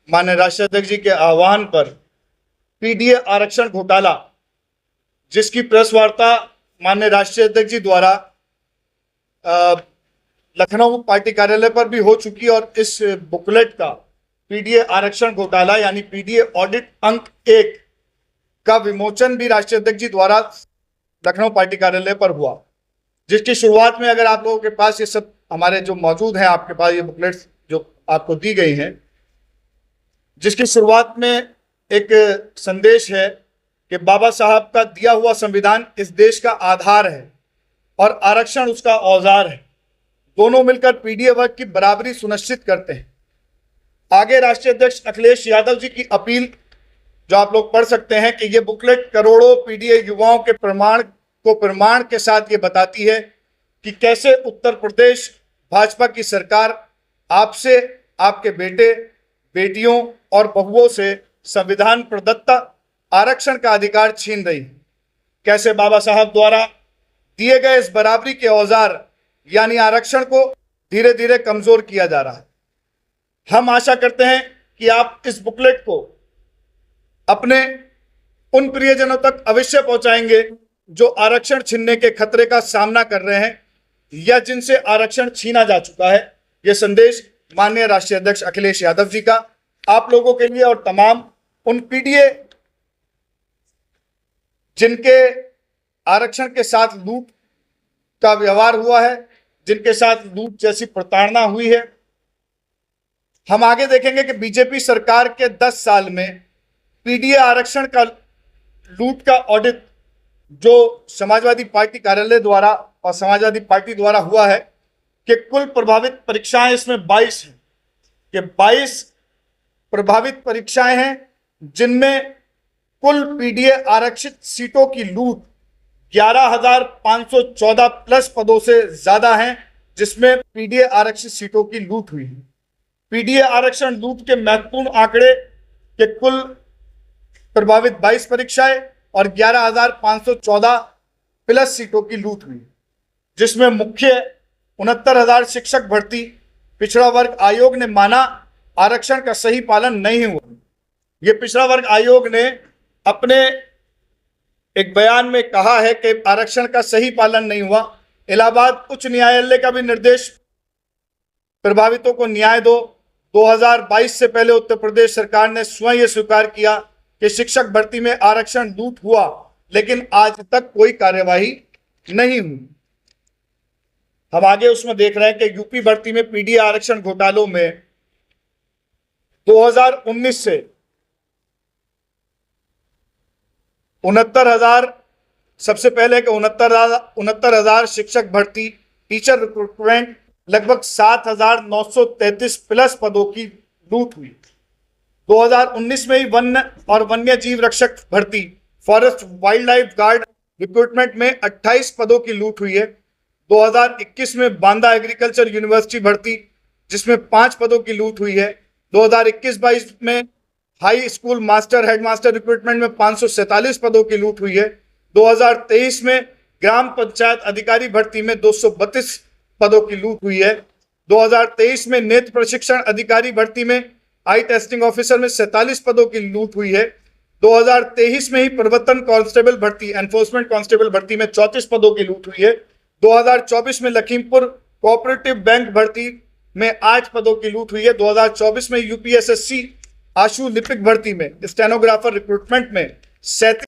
माननीय राष्ट्रीय अध्यक्ष जी के आह्वान पर पीडीए आरक्षण घोटाला, जिसकी प्रेस वार्ता माननीय राष्ट्रीय अध्यक्ष जी द्वारा लखनऊ पार्टी कार्यालय पर भी हो चुकी, और इस बुकलेट का पीडीए आरक्षण घोटाला यानी पीडीए ऑडिट अंक 1 का विमोचन भी राष्ट्रीय अध्यक्ष जी द्वारा लखनऊ पार्टी कार्यालय पर हुआ, जिसकी शुरुआत में, अगर आप लोगों के पास ये सब हमारे जो मौजूद हैं, आपके पास ये बुकलेट्स जो आपको दी गई हैं, जिसकी शुरुआत में एक संदेश है कि बाबा साहब का दिया हुआ संविधान इस देश का आधार है और आरक्षण उसका औजार है। दोनों मिलकर पीडीए वर्ग की बराबरी सुनिश्चित करते हैं। आगे राष्ट्रीय अध्यक्ष अखिलेश यादव जी की अपील जो आप लोग पढ़ सकते हैं कि ये बुकलेट करोड़ों पीडीए युवाओं के प्रमाण के साथ ये बताती है कि कैसे उत्तर प्रदेश भाजपा की सरकार आपसे, आपके बेटे बेटियों और बहुओं से संविधान प्रदत्त आरक्षण का अधिकार छीन रही है। कैसे बाबा साहब द्वारा दिए गए इस बराबरी के औजार यानी आरक्षण को धीरे धीरे कमजोर किया जा रहा है। हम आशा करते हैं कि आप इस बुकलेट को अपने उन प्रियजनों तक अवश्य पहुंचाएंगे जो आरक्षण छीनने के खतरे का सामना कर रहे हैं या जिनसे आरक्षण छीना जा चुका है। यह संदेश माननीय राष्ट्रीय अध्यक्ष अखिलेश यादव जी का आप लोगों के लिए और तमाम उन पीडीए जिनके आरक्षण के साथ लूट का व्यवहार हुआ है, जिनके साथ लूट जैसी प्रताड़ना हुई है। हम आगे देखेंगे कि बीजेपी सरकार के 10 साल में पीडीए आरक्षण का लूट का ऑडिट जो समाजवादी पार्टी कार्यालय द्वारा और समाजवादी पार्टी द्वारा हुआ है कि कुल प्रभावित परीक्षाएं इसमें 22 हैं, कि 22 प्रभावित परीक्षाएं हैं जिनमें कुल पीडीए आरक्षित सीटों की लूट 11,514 प्लस पदों से ज्यादा हैं, जिसमें पीडीए आरक्षित सीटों की लूट हुई है। पीडीए आरक्षण लूट के महत्वपूर्ण आंकड़े के कुल प्रभावित 22 परीक्षाएं और 11,514 प्लस सीटों की लूट हुई, जिसमें मुख्य 69,000 शिक्षक भर्ती पिछड़ा वर्ग आयोग ने माना आरक्षण का सही पालन नहीं हुआ। यह पिछड़ा वर्ग आयोग ने अपने एक बयान में कहा है कि आरक्षण का सही पालन नहीं हुआ। इलाहाबाद उच्च न्यायालय का भी निर्देश प्रभावितों को न्याय दो। 2022 से पहले उत्तर प्रदेश सरकार ने स्वयं यह स्वीकार किया कि शिक्षक भर्ती में आरक्षण लूट हुआ, लेकिन आज तक कोई कार्यवाही नहीं हुई। हम आगे उसमें देख रहे हैं कि यूपी भर्ती में पीडीए आरक्षण घोटालों में 2019 से 69,000, सबसे पहले के 69,000 शिक्षक भर्ती, टीचर रिक्रूटमेंट, लगभग 7,933 प्लस पदों की लूट हुई। 2019 में ही वन और वन्य जीव रक्षक भर्ती, forest wild life guard recruitment में 28 पदों की लूट हुई है। 2021 में बांदा एग्रीकल्चर यूनिवर्सिटी भर्ती, जिसमें 5 पदों की लूट हुई है। 2021-22 में high school master headmaster recruitment में 547 पदों की लूट हुई है। 2023 में ग्राम पंचायत अधिकारी भर्ती में 232 पदों की लूट हुई है। 2023 में नेत्र प्रशिक्षण अधिकारी भर्ती में आई टेस्टिंग ऑफिसर में 47 पदों की लूट हुई है। 2023 में ही प्रवर्तन कांस्टेबल भर्ती, एनफोर्समेंट कांस्टेबल भर्ती में 34 पदों की लूट हुई है। 2024 में लखीमपुर कोऑपरेटिव बैंक भर्ती में 8 पदों की लूट हुई है। 2024 में यूपीएसएससी आशु लिपिक भर्ती में स्टेनोग्राफर रिक्रूटमेंट में 37